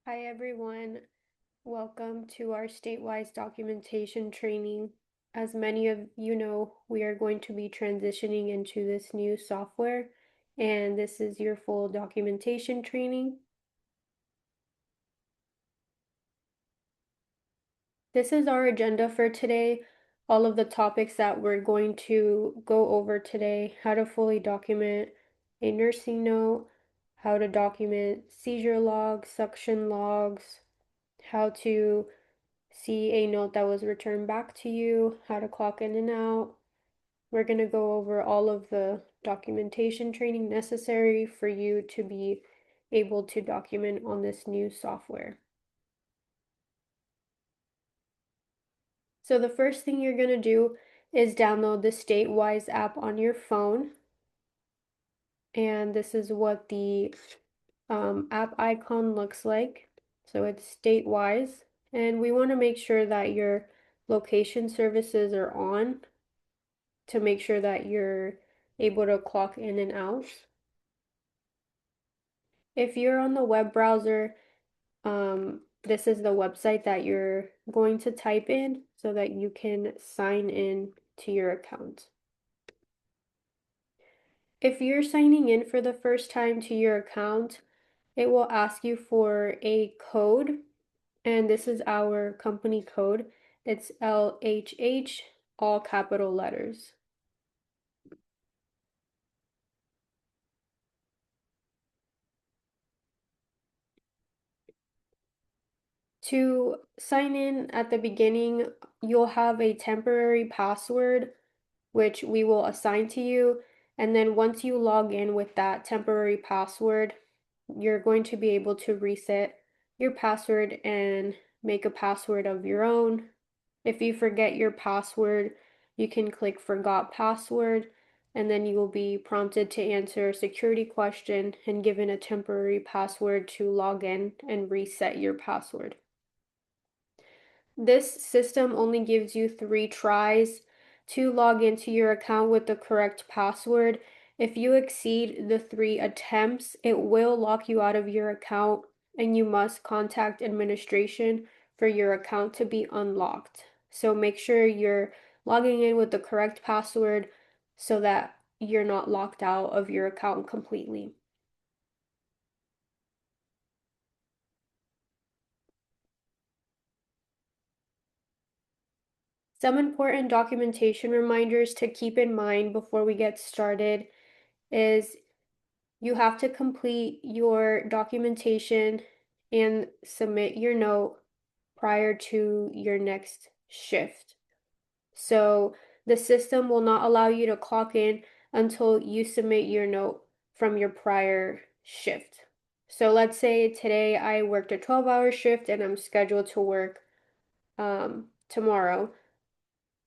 Hi everyone, welcome to our statewide documentation training. As many of you know, we are going to be transitioning into this new software, and this is your full documentation training. This is our agenda for today. All of the topics that we're going to go over today: how to fully document a nursing note, how to document seizure logs, suction logs, how to see a note that was returned back to you, how to clock in and out. We're going to go over all of the documentation training necessary for you to be able to document on this new software. So the first thing you're going to do is download the Statewise app on your phone. And this is what the app icon looks like. So it's Statewise. And we want to make sure that your location services are on to make sure that you're able to clock in and out. If you're on the web browser, this is the website that you're going to type in so that you can sign in to your account. If you're signing in for the first time to your account, it will ask you for a code, and this is our company code. It's LHH, all capital letters. To sign in at the beginning, you'll have a temporary password which we will assign to you. And then once you log in with that temporary password, you're going to be able to reset your password and make a password of your own. If you forget your password, you can click Forgot Password, and then you will be prompted to answer a security question and given a temporary password to log in and reset your password. This system only gives you 3 tries to log into your account with the correct password. If you exceed the 3 attempts, it will lock you out of your account and you must contact administration for your account to be unlocked. So make sure you're logging in with the correct password so that you're not locked out of your account completely. Some important documentation reminders to keep in mind before we get started is you have to complete your documentation and submit your note prior to your next shift. So the system will not allow you to clock in until you submit your note from your prior shift. So let's say today I worked a 12-hour shift and I'm scheduled to work tomorrow.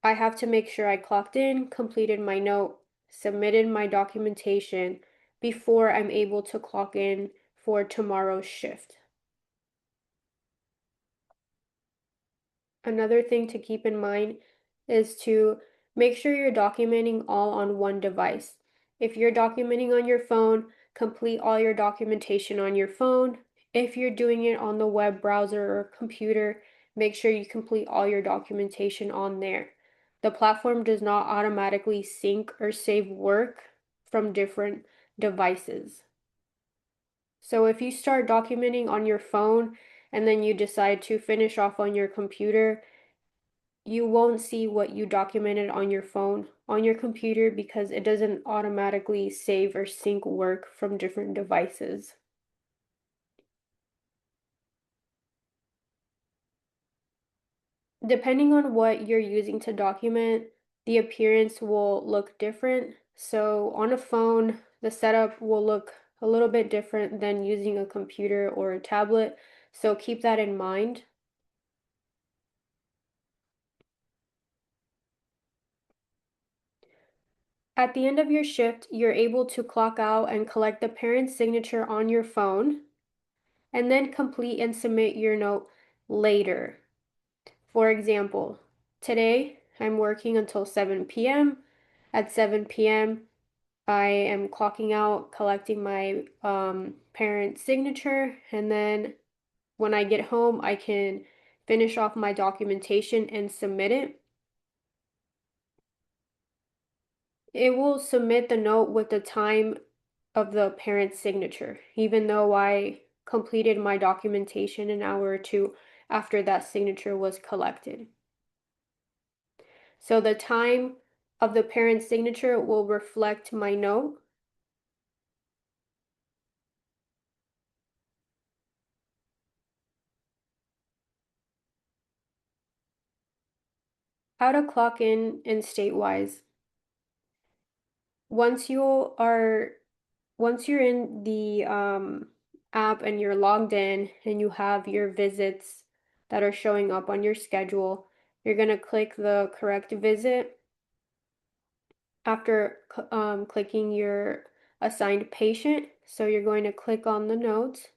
I have to make sure I clocked in, completed my note, submitted my documentation before I'm able to clock in for tomorrow's shift. Another thing to keep in mind is to make sure you're documenting all on one device. If you're documenting on your phone, complete all your documentation on your phone. If you're doing it on the web browser or computer, make sure you complete all your documentation on there. The platform does not automatically sync or save work from different devices. So if you start documenting on your phone and then you decide to finish off on your computer, you won't see what you documented on your phone on your computer because it doesn't automatically save or sync work from different devices. Depending on what you're using to document, the appearance will look different. So on a phone, the setup will look a little bit different than using a computer or a tablet. So keep that in mind. At the end of your shift, you're able to clock out and collect the parent's signature on your phone, and then complete and submit your note later. For example, today I'm working until 7 p.m. At 7 p.m., I am clocking out, collecting my parent's signature, and then when I get home, I can finish off my documentation and submit it. It will submit the note with the time of the parent's signature, even though I completed my documentation an hour or two after that signature was collected. So the time of the parent's signature will reflect my note. How to clock in Statewise. Once you are once you're in the app and you're logged in and you have your visits that are showing up on your schedule, you're going to click the correct visit. After clicking your assigned patient, so you're going to click on the notes,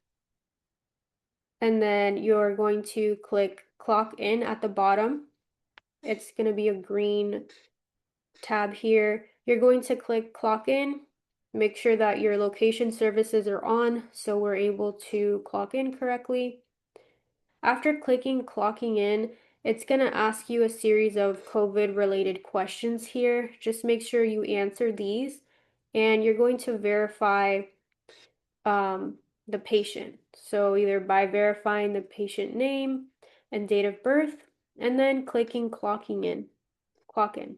and then you're going to click clock in at the bottom. It's going to be a green tab here. You're going to click clock in. Make sure that your location services are on so we're able to clock in correctly. After clicking clocking in, it's going to ask you a series of COVID related questions here. Just make sure you answer these, and you're going to verify the patient. So either by verifying the patient name and date of birth, and then clicking clocking in, clock in.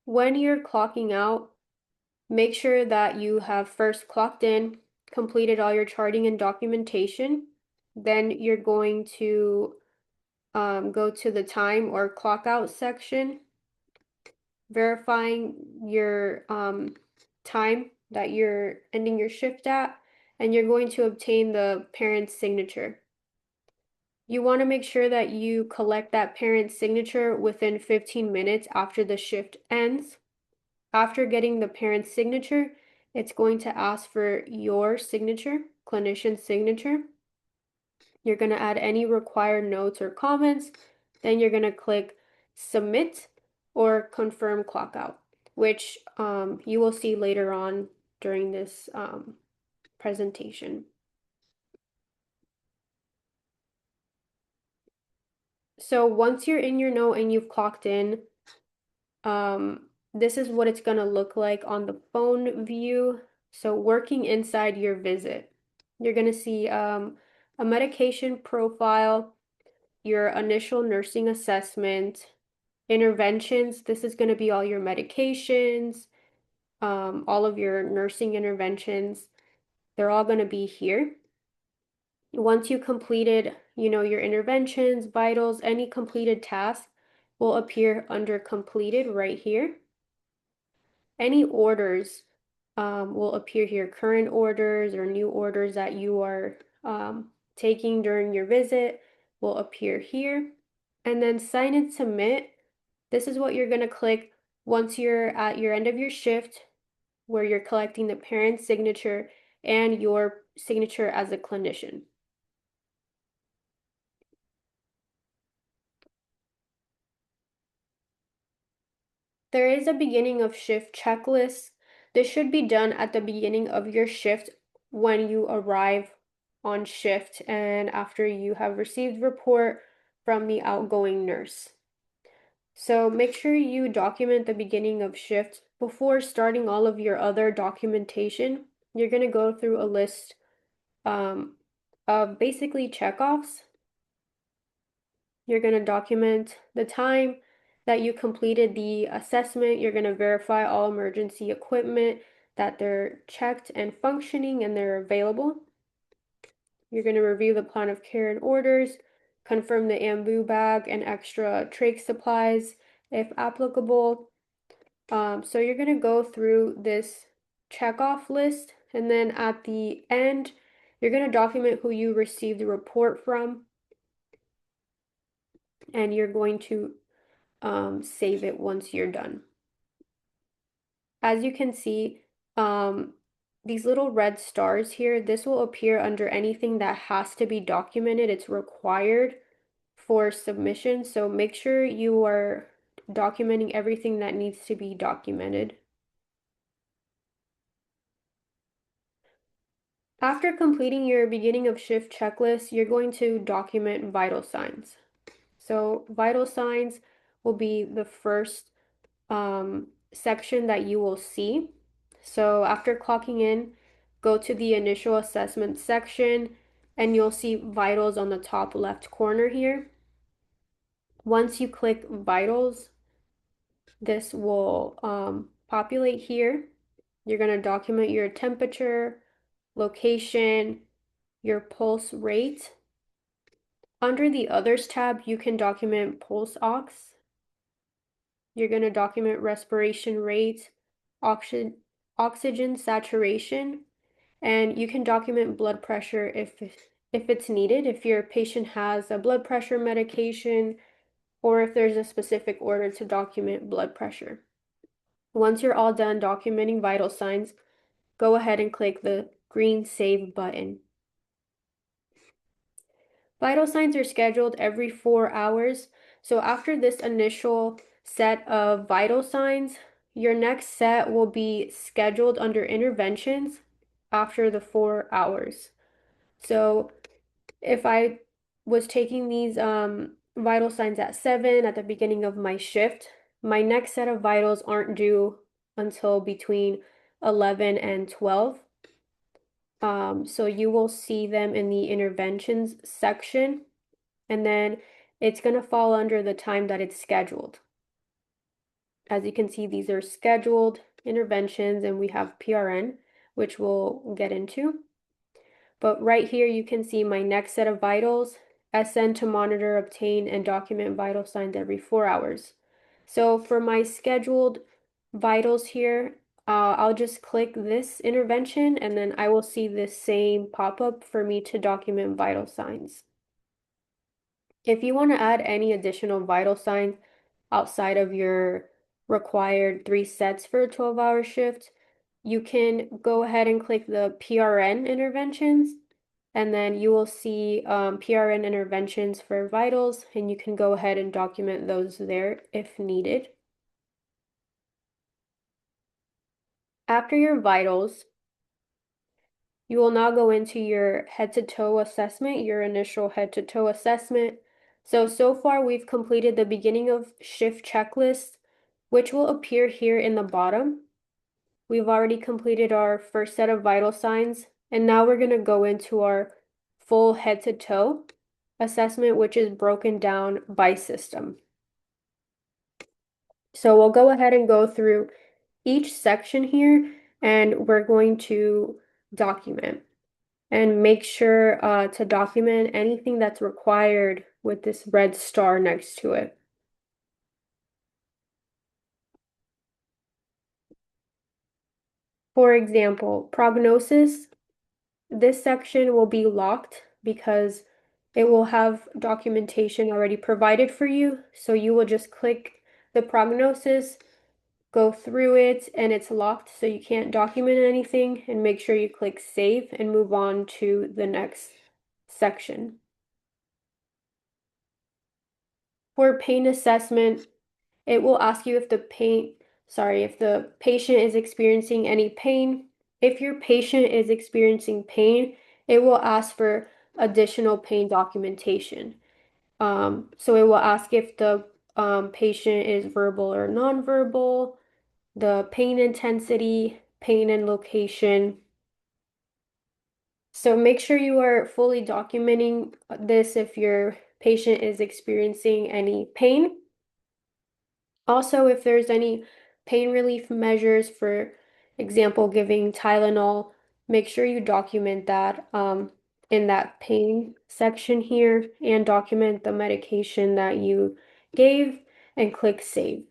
When you're clocking out, make sure that you have first clocked in, completed all your charting and documentation. Then you're going to go to the time or clock out section, verifying your time that you're ending your shift at, and you're going to obtain the parent's signature. You want to make sure that you collect that parent's signature within 15 minutes after the shift ends. After getting the parent's signature, it's going to ask for your signature, clinician's signature. You're going to add any required notes or comments. Then you're going to click submit or confirm clock out, which you will see later on during this presentation. So once you're in your note and you've clocked in, this is what it's going to look like on the phone view. So working inside your visit, you're going to see a medication profile, your initial nursing assessment, interventions. This is going to be all your medications, all of your nursing interventions. They're all going to be here. Once you completed, your interventions, vitals, any completed task will appear under completed right here. Any orders will appear here, current orders or new orders that you are taking during your visit will appear here. And then sign and submit. This is what you're going to click once you're at your end of your shift, where you're collecting the parent's signature and your signature as a clinician. There is a beginning of shift checklist. This should be done at the beginning of your shift when you arrive on shift and after you have received report from the outgoing nurse. So make sure you document the beginning of shift before starting all of your other documentation. You're going to go through a list of basically checkoffs. You're going to document the time that you completed the assessment. You're going to verify all emergency equipment, that they're checked and functioning and they're available. You're going to review the plan of care and orders, confirm the ambu bag and extra trach supplies if applicable. So you're going to go through this checkoff list, and then at the end, you're going to document who you received the report from, and you're going to save it once you're done. As you can see, these little red stars here, this will appear under anything that has to be documented. It's required for submission, so make sure you are documenting everything that needs to be documented. After completing your beginning of shift checklist, you're going to document vital signs. So vital signs will be the first section that you will see. So after clocking in, go to the initial assessment section and you'll see vitals on the top left corner here. Once you click vitals, this will populate here. You're going to document your temperature, location, your pulse rate. Under the others tab, you can document pulse ox. You're going to document respiration rate, oxygen saturation, and you can document blood pressure if it's needed, if your patient has a blood pressure medication, or if there's a specific order to document blood pressure. Once you're all done documenting vital signs, go ahead and click the green Save button. Vital signs are scheduled every 4 hours. So after this initial set of vital signs, your next set will be scheduled under interventions after the 4 hours. So if I was taking these vital signs at 7 at the beginning of my shift, my next set of vitals aren't due until between 11 and 12. So you will see them in the interventions section, and then it's going to fall under the time that it's scheduled. As you can see, these are scheduled interventions, and we have PRN, which we'll get into. But right here, you can see my next set of vitals, SN to monitor, obtain, and document vital signs every 4 hours. So for my scheduled vitals here, I'll just click this intervention, and then I will see this same pop-up for me to document vital signs. If you want to add any additional vital signs outside of your required 3 sets for a 12-hour shift, you can go ahead and click the PRN interventions, and then you will see PRN interventions for vitals, and you can go ahead and document those there if needed. After your vitals, you will now go into your head-to-toe assessment, your initial head-to-toe assessment. So far we've completed the beginning of shift checklist, which will appear here in the bottom. We've already completed our first set of vital signs, and now we're going to go into our full head-to-toe assessment, which is broken down by system. So we'll go ahead and go through each section here, and we're going to document. And make sure to document anything that's required with this red star next to it. For example, prognosis, this section will be locked because it will have documentation already provided for you. So you will just click the prognosis, go through it, and it's locked, so you can't document anything, and make sure you click save and move on to the next section. For pain assessment, it will ask you if the patient is experiencing any pain. If your patient is experiencing pain, it will ask for additional pain documentation. So it will ask if the patient is verbal or nonverbal, the pain intensity, pain and location. So make sure you are fully documenting this if your patient is experiencing any pain. Also, if there's any pain relief measures, for example, giving Tylenol, make sure you document that in that pain section here, and document the medication that you gave and click save.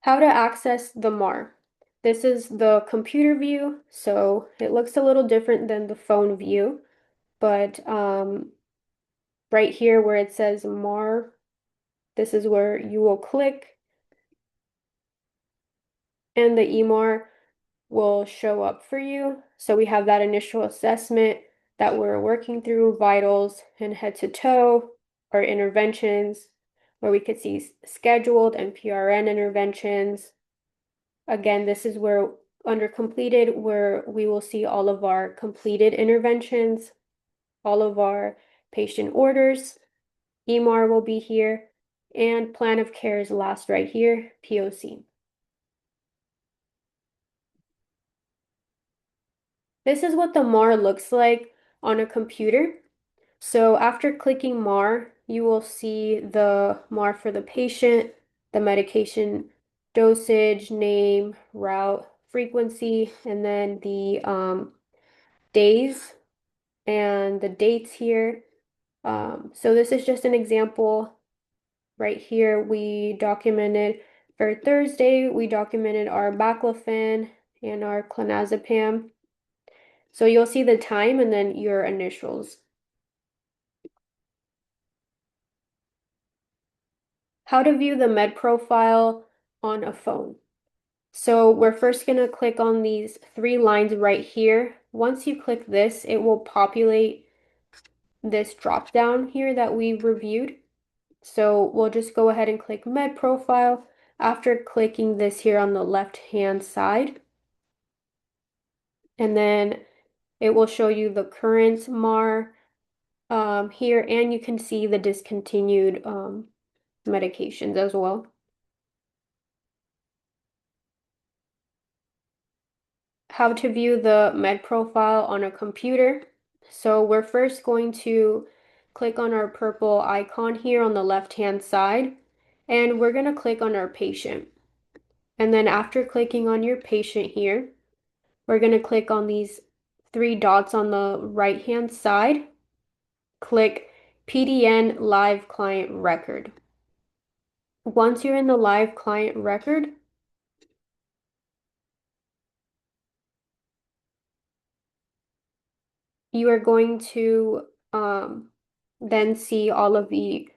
How to access the MAR. This is the computer view, so it looks a little different than the phone view, but right here where it says MAR, this is where you will click, and the EMAR will show up for you. So we have that initial assessment that we're working through, vitals and head to toe, or interventions, where we could see scheduled and PRN interventions, Again, this is where under completed, where we will see all of our completed interventions, all of our patient orders. EMAR will be here, and plan of care is last right here, POC. This is what the MAR looks like on a computer. So after clicking MAR, you will see the MAR for the patient, the medication dosage, name, route, frequency, and then the days and the dates here. So this is just an example. Right here, we documented for Thursday, we documented our baclofen and our clonazepam. So you'll see the time and then your initials. How to view the med profile on a phone. So we're first going to click on these 3 lines right here. Once you click this, it will populate this drop down here that we reviewed. So we'll just go ahead and click med profile after clicking this here on the left hand side. And then it will show you the current MAR here, and you can see the discontinued medications as well. How to view the med profile on a computer. So we're first going to click on our purple icon here on the left-hand side, and we're going to click on our patient. And then after clicking on your patient here, we're going to click on these 3 dots on the right-hand side. Click PDN Live Client Record. Once you're in the live client record, you are going to then see all of the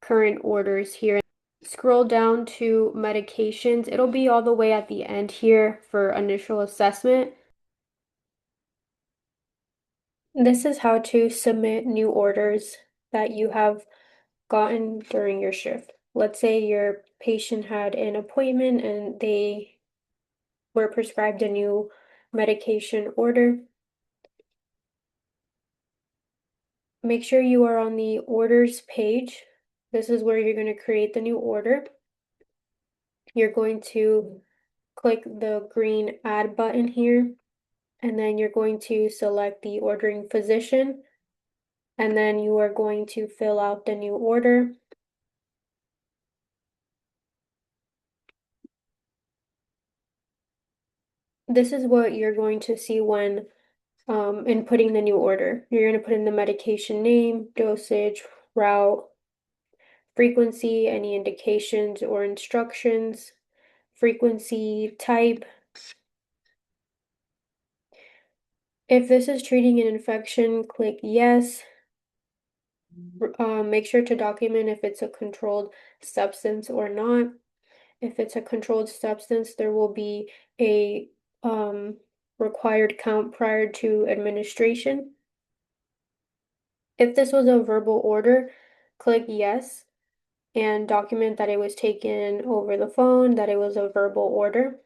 current orders here. Scroll down to medications. It'll be all the way at the end here for initial assessment. This is how to submit new orders that you have gotten during your shift. Let's say your patient had an appointment and they were prescribed a new medication order. Make sure you are on the orders page. This is where you're going to create the new order. You're going to click the green add button here, and then you're going to select the ordering physician, and then you are going to fill out the new order. This is what you're going to see when inputting the new order. You're going to put in the medication name, dosage, route, frequency, any indications or instructions, frequency, type. If this is treating an infection, click yes. Make sure to document if it's a controlled substance or not. If it's a controlled substance, there will be a required count prior to administration. If this was a verbal order, click yes and document that it was taken over the phone, that it was a verbal order,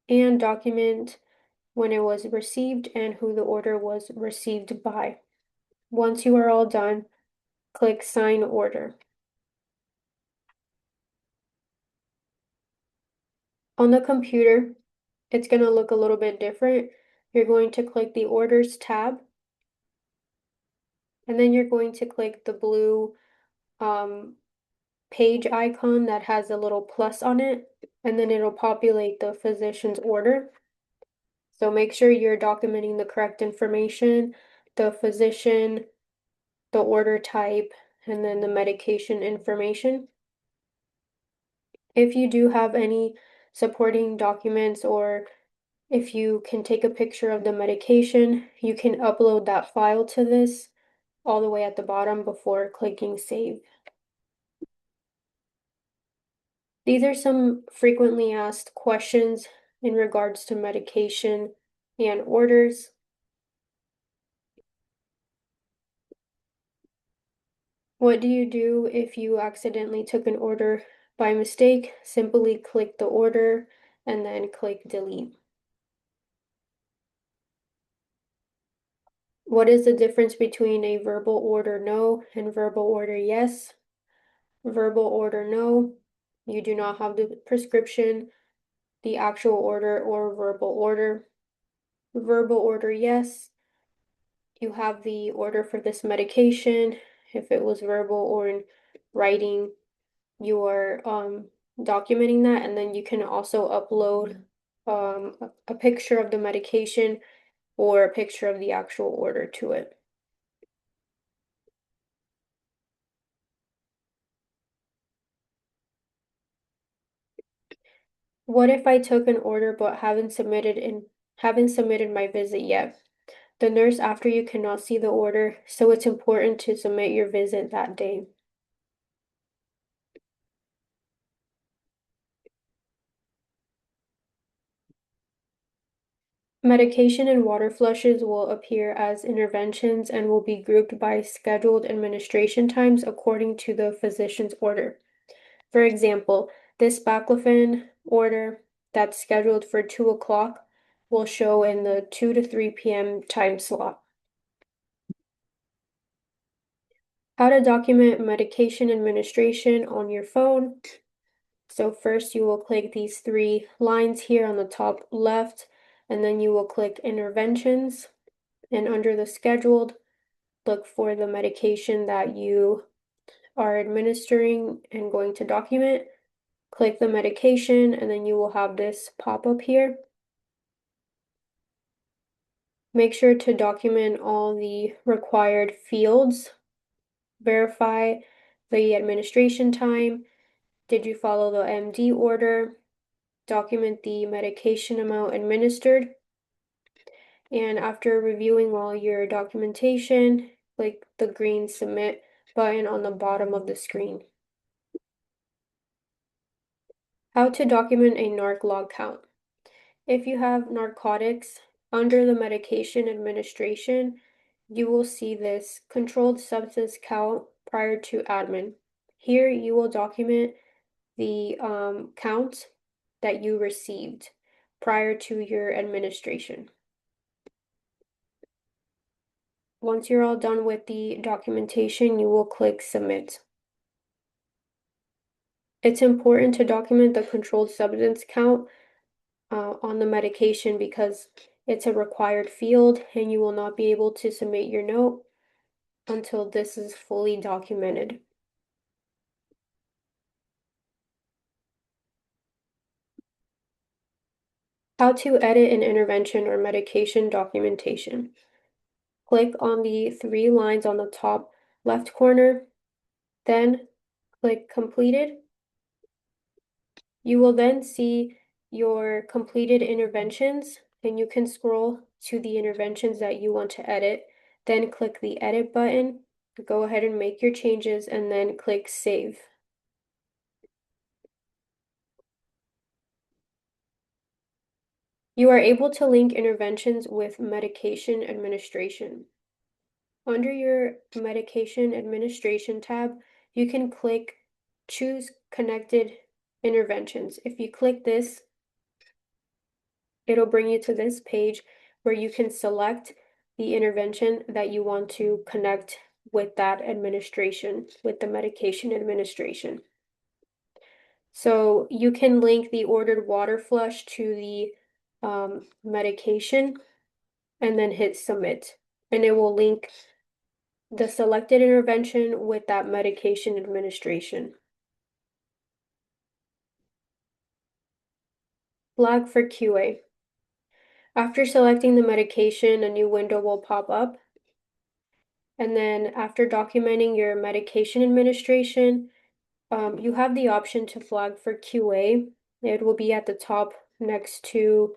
and document when it was received and who the order was received by. Once you are all done, click sign order. On the computer, it's going to look a little bit different. You're going to click the orders tab, and then you're going to click the blue page icon that has a little plus on it, and then it'll populate the physician's order. So make sure you're documenting the correct information, the physician, the order type, and then the medication information. If you do have any supporting documents, or if you can take a picture of the medication, you can upload that file to this all the way at the bottom before clicking save. These are some frequently asked questions in regards to medication and orders. What do you do if you accidentally took an order by mistake? Simply click the order and then click delete. What is the difference between a verbal order no and verbal order yes? Verbal order no, you do not have the prescription, the actual order, or verbal order. Verbal order yes, you have the order for this medication. If it was verbal or in writing, you are documenting that, and then you can also upload a picture of the medication or a picture of the actual order to it. What if I took an order but haven't submitted my visit yet? The nurse after you cannot see the order, so it's important to submit your visit that day. Medication and water flushes will appear as interventions and will be grouped by scheduled administration times according to the physician's order. For example, this baclofen order that's scheduled for 2 o'clock will show in the 2 to 3 p.m. time slot. How to document medication administration on your phone. So first you will click these 3 lines here on the top left, and then you will click interventions, and under the scheduled, look for the medication that you are administering and going to document. Click the medication, and then you will have this pop up here. Make sure to document all the required fields. Verify the administration time. Did you follow the MD order? Document the medication amount administered. And after reviewing all your documentation, click the green submit button on the bottom of the screen. How to document a narc log count. If you have narcotics, under the medication administration, you will see this controlled substance count prior to admin. Here you will document the count that you received prior to your administration. Once you're all done with the documentation, you will click submit. It's important to document the controlled substance count on the medication because it's a required field and you will not be able to submit your note until this is fully documented. How to edit an intervention or medication documentation. Click on the 3 lines on the top left corner, then click completed. You will then see your completed interventions, and you can scroll to the interventions that you want to edit, then click the edit button, go ahead and make your changes, and then click save. You are able to link interventions with medication administration. Under your medication administration tab, you can click choose connected interventions. If you click this, it'll bring you to this page where you can select the intervention that you want to connect with that administration, with the medication administration. So you can link the ordered water flush to the medication and then hit submit, and it will link the selected intervention with that medication administration. Flag for QA. After selecting the medication, a new window will pop up. And then after documenting your medication administration, you have the option to flag for QA. It will be at the top next to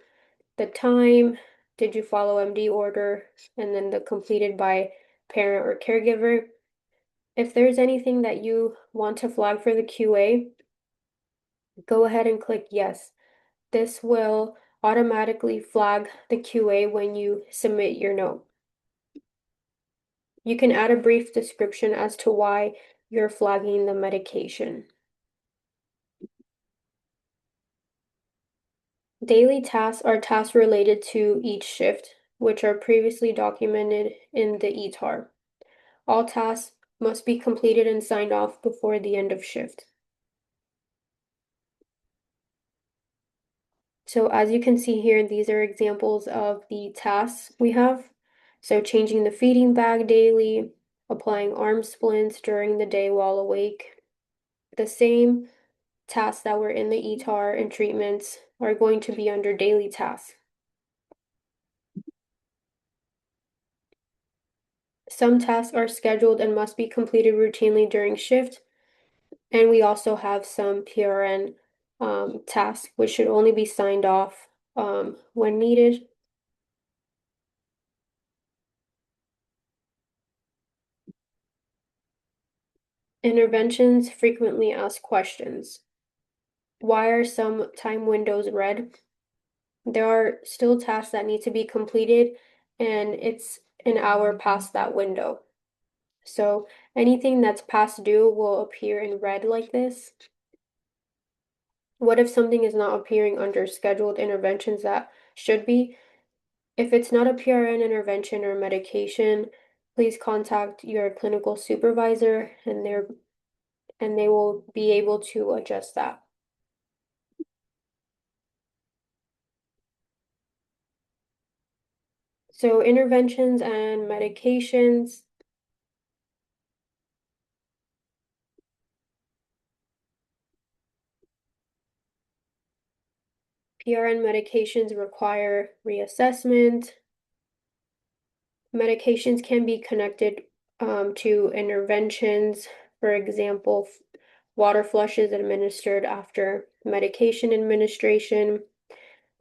the time, did you follow MD order, and then the completed by parent or caregiver. If there's anything that you want to flag for the QA, go ahead and click yes. This will automatically flag the QA when you submit your note. You can add a brief description as to why you're flagging the medication. Daily tasks are tasks related to each shift, which are previously documented in the ETAR. All tasks must be completed and signed off before the end of shift. So as you can see here, these are examples of the tasks we have. So changing the feeding bag daily, applying arm splints during the day while awake. The same tasks that were in the ETAR and treatments are going to be under daily tasks. Some tasks are scheduled and must be completed routinely during shift. And we also have some PRN tasks, which should only be signed off when needed. Interventions frequently ask questions. Why are some time windows red? There are still tasks that need to be completed, and it's an hour past that window. So anything that's past due will appear in red like this. What if something is not appearing under scheduled interventions that should be? If it's not a PRN intervention or medication, please contact your clinical supervisor and they will be able to adjust that. So interventions and medications. PRN medications require reassessment. Medications can be connected to interventions. For example, water flushes administered after medication administration.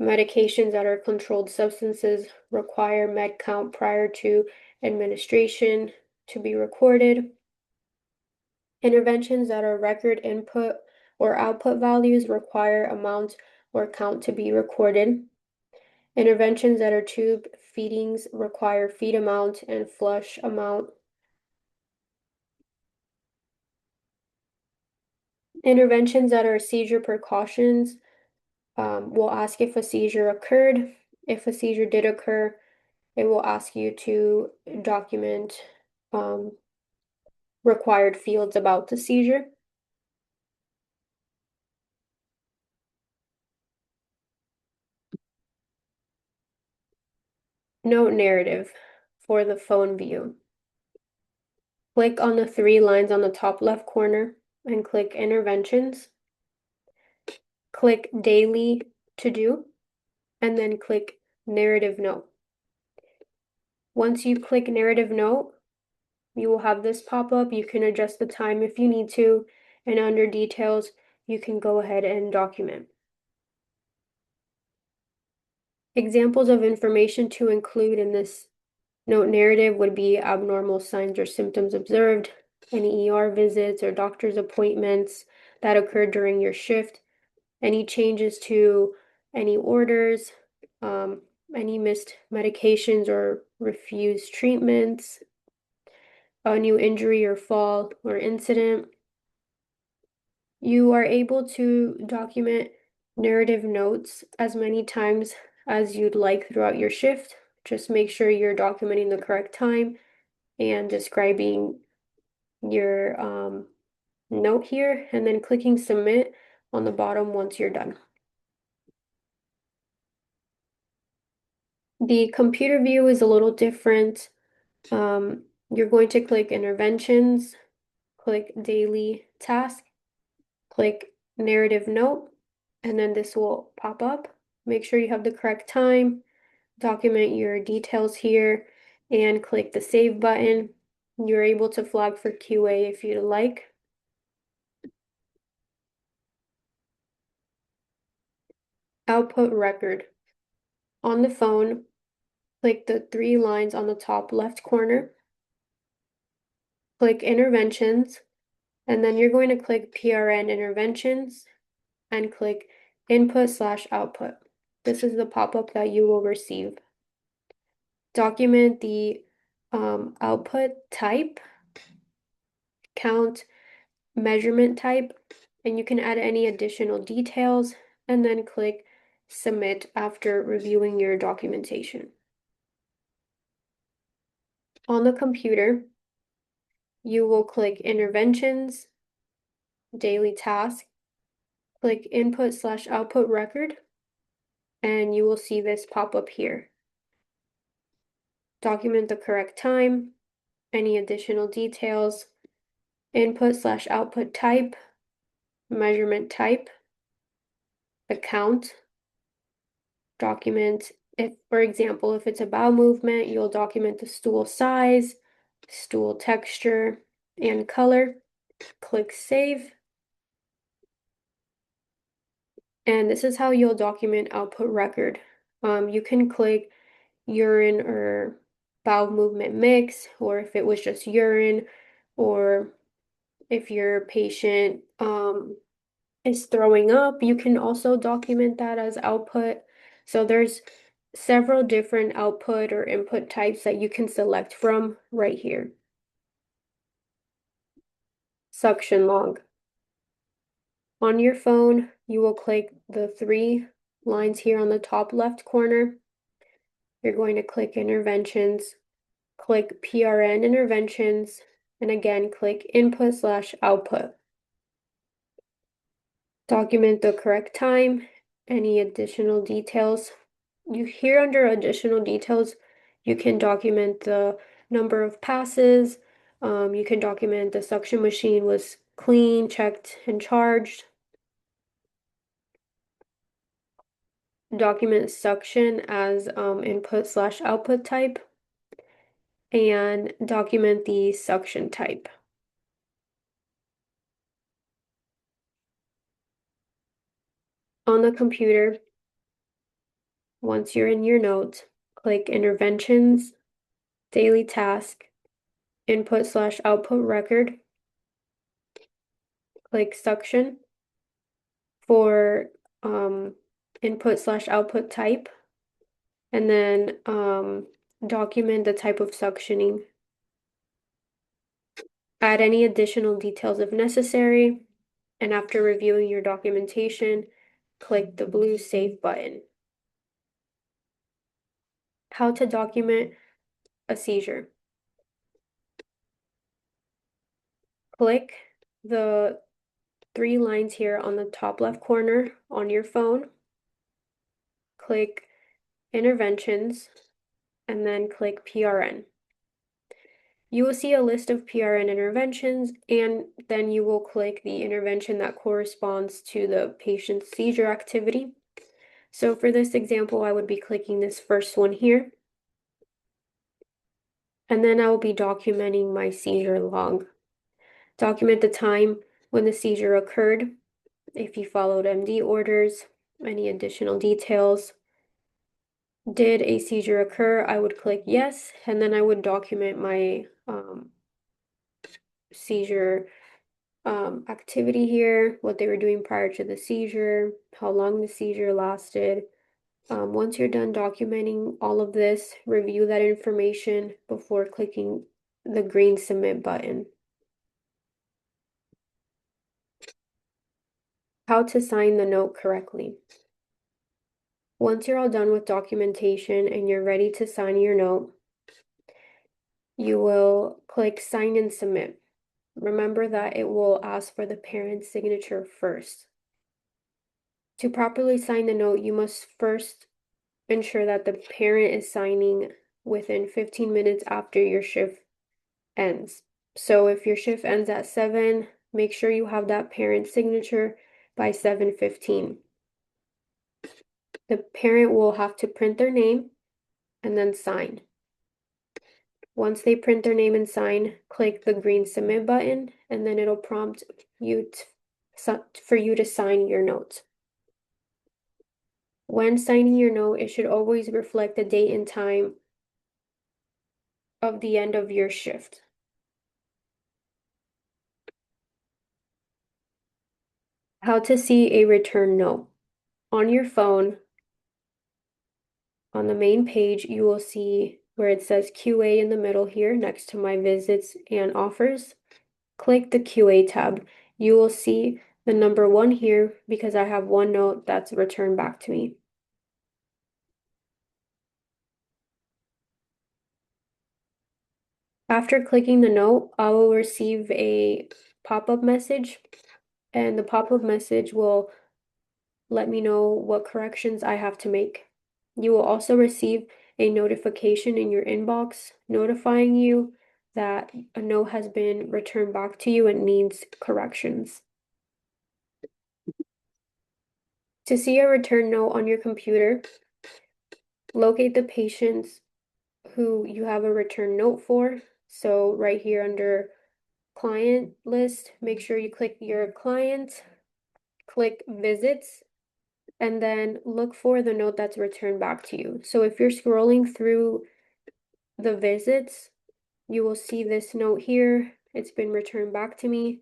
Medications that are controlled substances require med count prior to administration to be recorded. Interventions that are record input or output values require amount or count to be recorded. Interventions that are tube feedings require feed amount and flush amount. Interventions that are seizure precautions will ask if a seizure occurred. If a seizure did occur, it will ask you to document required fields about the seizure. Note narrative for the phone view. Click on the three lines on the top left corner and click Interventions. Click Daily To Do, and then click Narrative Note. Once you click Narrative Note, you will have this pop up. You can adjust the time if you need to, and under Details, you can go ahead and document. Examples of information to include in this note narrative would be abnormal signs or symptoms observed, any ER visits or doctor's appointments that occurred during your shift, any changes to any orders, any missed medications or refused treatments, a new injury or fall or incident. You are able to document narrative notes as many times as you'd like throughout your shift. Just make sure you're documenting the correct time and describing your note here, and then clicking submit on the bottom once you're done. The computer view is a little different. You're going to click interventions, click daily task, click narrative note, and then this will pop up. Make sure you have the correct time, document your details here, and click the save button. You're able to flag for QA if you'd like. Output record. On the phone, click the three lines on the top left corner, click Interventions, and then you're going to click PRN Interventions and click Input/Output. This is the pop-up that you will receive. Document the output type, count, measurement type, and you can add any additional details, and then click submit after reviewing your documentation. On the computer, you will click Interventions, Daily Task, click Input/Output Record, and you will see this pop up here. Document the correct time, any additional details, input/output type, measurement type, account, document. If, for example, if it's a bowel movement, you'll document the stool size, stool texture, and color. Click Save. And this is how you'll document output record. You can click urine or bowel movement mix, or if it was just urine, or if your patient is throwing up, you can also document that as output. So there's several different output or input types that you can select from right here. Suction log. On your phone, you will click the 3 lines here on the top left corner. You're going to click Interventions, click PRN Interventions, and again, click Input/Output. Document the correct time, any additional details. Here under additional details, you can document the number of passes. You can document the suction machine was clean, checked, and charged. Document suction as input/output type, and document the suction type. On the computer, once you're in your notes, click Interventions, Daily Task, Input/Output Record, click Suction for input/output type, and then document the type of suctioning. Add any additional details if necessary, and after reviewing your documentation, click the blue Save button. How to document a seizure. Click the 3 lines here on the top left corner on your phone. Click Interventions, and then click PRN. You will see a list of PRN interventions, and then you will click the intervention that corresponds to the patient's seizure activity. So for this example, I would be clicking this first one here. And then I will be documenting my seizure log. Document the time when the seizure occurred, if you followed MD orders, any additional details. Did a seizure occur? I would click yes, and then I would document my seizure activity here, what they were doing prior to the seizure, how long the seizure lasted. Once you're done documenting all of this, review that information before clicking the green Submit button. How to sign the note correctly. Once you're all done with documentation and you're ready to sign your note, you will click Sign and Submit. Remember that it will ask for the parent's signature first. To properly sign the note, you must first ensure that the parent is signing within 15 minutes after your shift ends. So if your shift ends at 7, make sure you have that parent's signature by 7:15. The parent will have to print their name and then sign. Once they print their name and sign, click the green Submit button, and then it'll prompt you for you to sign your note. When signing your note, it should always reflect the date and time of the end of your shift. How to see a return note. On your phone, on the main page, you will see where it says QA in the middle here next to my visits and offers. Click the QA tab. You will see the number 1 here because I have 1 note that's returned back to me. After clicking the note, I will receive a pop-up message, and the pop-up message will let me know what corrections I have to make. You will also receive a notification in your inbox notifying you that a note has been returned back to you and needs corrections. To see a return note on your computer, locate the patients who you have a return note for. So right here under client list, make sure you click your client, click visits, and then look for the note that's returned back to you. So if you're scrolling through the visits, you will see this note here. It's been returned back to me,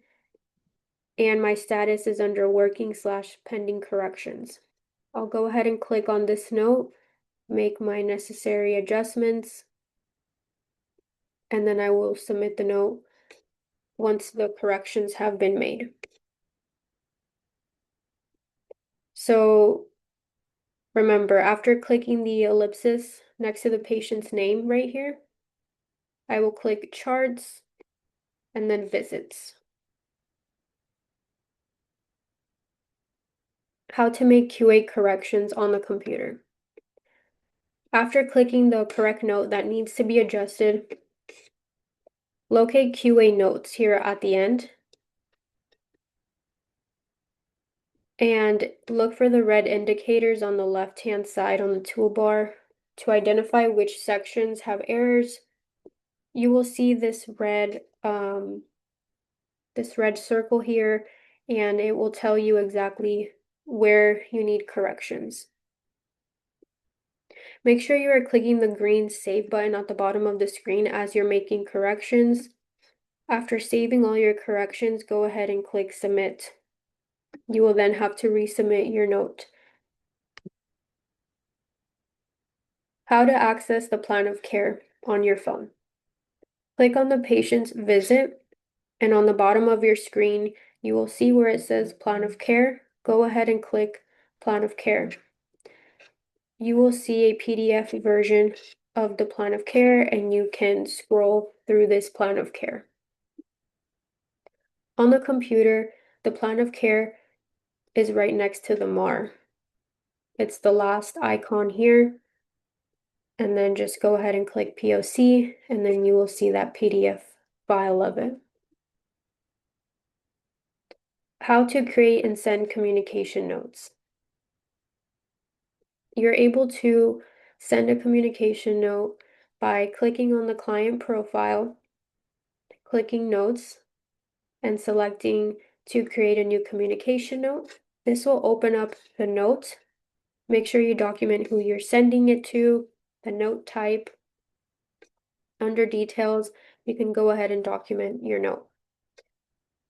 and my status is under working/pending corrections. I'll go ahead and click on this note, make my necessary adjustments, and then I will submit the note once the corrections have been made. So remember, after clicking the ellipsis next to the patient's name right here, I will click charts and then visits. How to make QA corrections on the computer. After clicking the correct note that needs to be adjusted, locate QA notes here at the end and look for the red indicators on the left-hand side on the toolbar to identify which sections have errors. You will see this red circle here, and it will tell you exactly where you need corrections. Make sure you are clicking the green Save button at the bottom of the screen as you're making corrections. After saving all your corrections, go ahead and click Submit. You will then have to resubmit your note. How to access the plan of care on your phone. Click on the patient's visit, and on the bottom of your screen, you will see where it says Plan of Care. Go ahead and click Plan of Care. You will see a PDF version of the plan of care, and you can scroll through this plan of care. On the computer, the plan of care is right next to the MAR. It's the last icon here, and then just go ahead and click POC, and then you will see that PDF file of it. How to create and send communication notes. You're able to send a communication note by clicking on the client profile, clicking Notes, and selecting to create a new communication note. This will open up the note. Make sure you document who you're sending it to, the note type. Under details, you can go ahead and document your note.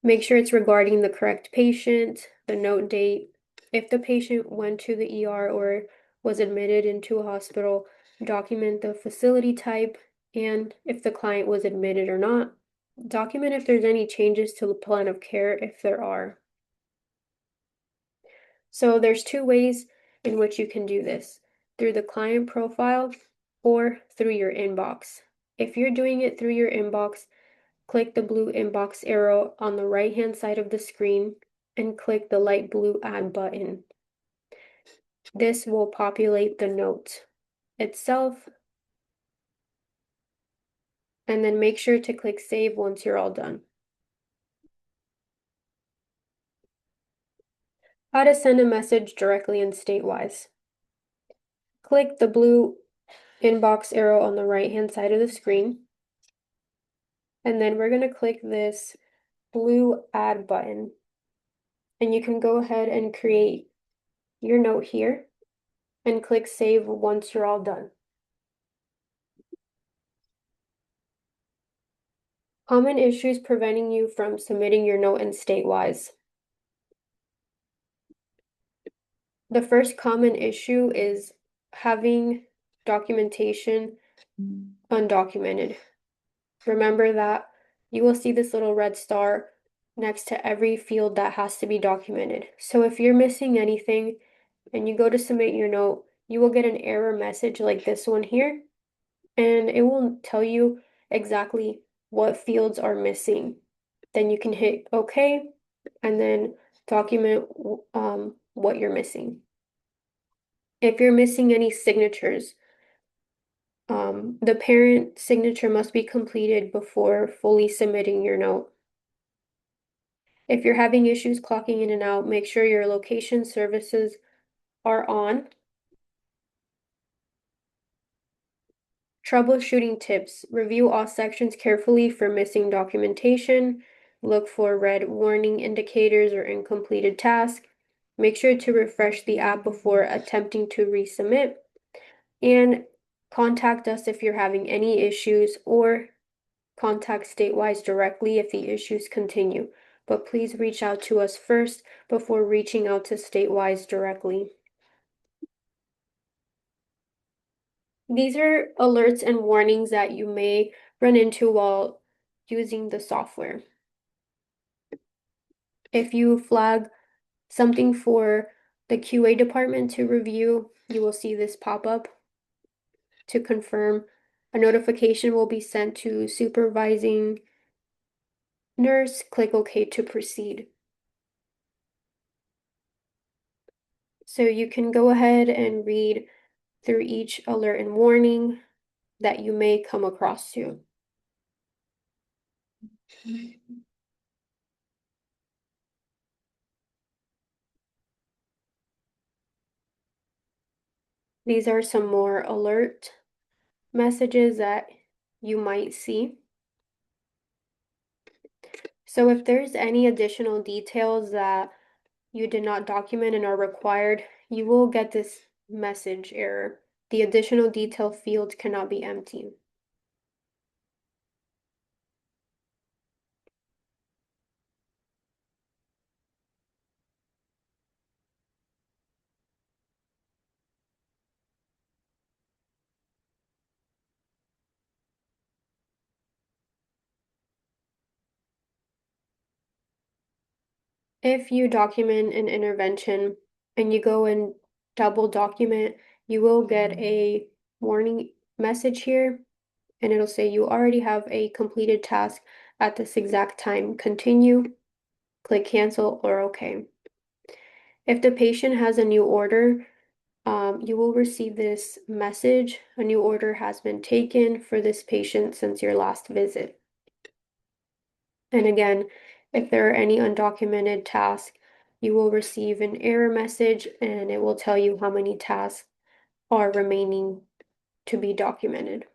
Make sure it's regarding the correct patient, the note date. If the patient went to the ER or was admitted into a hospital, document the facility type and if the client was admitted or not. Document if there's any changes to the plan of care if there are. So there's two ways in which you can do this, through the client profile or through your inbox. If you're doing it through your inbox, click the blue inbox arrow on the right-hand side of the screen and click the light blue add button. This will populate the note itself, and then make sure to click save once you're all done. How to send a message directly in Statewise. Click the blue inbox arrow on the right-hand side of the screen, and then we're going to click this blue add button, and you can go ahead and create your note here and click save once you're all done. Common issues preventing you from submitting your note in Statewise. The first common issue is having documentation undocumented. Remember that you will see this little red star next to every field that has to be documented. So if you're missing anything and you go to submit your note, you will get an error message like this one here, and it will tell you exactly what fields are missing. Then you can hit OK and then document what you're missing. If you're missing any signatures, the parent signature must be completed before fully submitting your note. If you're having issues clocking in and out, make sure your location services are on. Troubleshooting tips. Review all sections carefully for missing documentation. Look for red warning indicators or incompleted tasks. Make sure to refresh the app before attempting to resubmit. And contact us if you're having any issues, or contact Statewise directly if the issues continue. But please reach out to us first before reaching out to Statewise directly. These are alerts and warnings that you may run into while using the software. If you flag something for the QA department to review, you will see this pop up. To confirm, a notification will be sent to supervising nurse. Click OK to proceed. So you can go ahead and read through each alert and warning that you may come across to. These are some more alert messages that you might see. So if there's any additional details that you did not document and are required, you will get this message error. The additional detail field cannot be empty. If you document an intervention and you go and double document, you will get a warning message here, and it'll say you already have a completed task at this exact time. Continue, click cancel or OK. If the patient has a new order, you will receive this message. A new order has been taken for this patient since your last visit. And again, if there are any undocumented tasks, you will receive an error message and it will tell you how many tasks are remaining to be documented.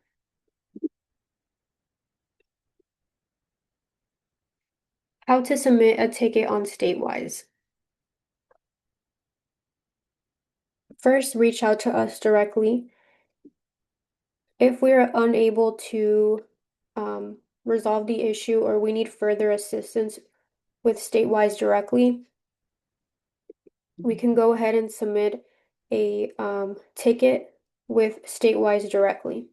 How to submit a ticket on Statewise. First, reach out to us directly. If we're unable to resolve the issue or we need further assistance with Statewise directly, we can go ahead and submit a ticket with Statewise directly.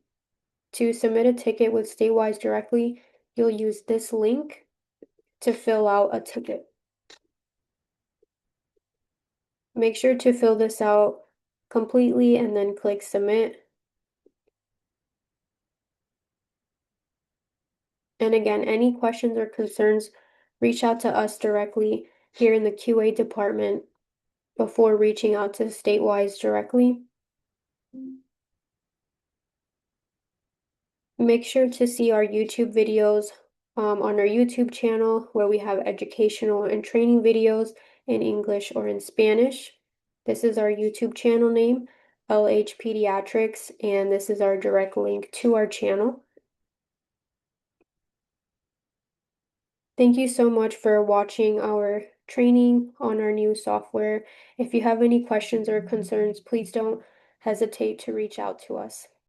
To submit a ticket with Statewise directly, you'll use this link to fill out a ticket. Make sure to fill this out completely and then click submit. And again, any questions or concerns, reach out to us directly here in the QA department before reaching out to Statewise directly. Make sure to see our YouTube videos on our YouTube channel where we have educational and training videos in English or in Spanish. This is our YouTube channel name, LH Pediatrics, and this is our direct link to our channel. Thank you so much for watching our training on our new software. If you have any questions or concerns, please don't hesitate to reach out to us.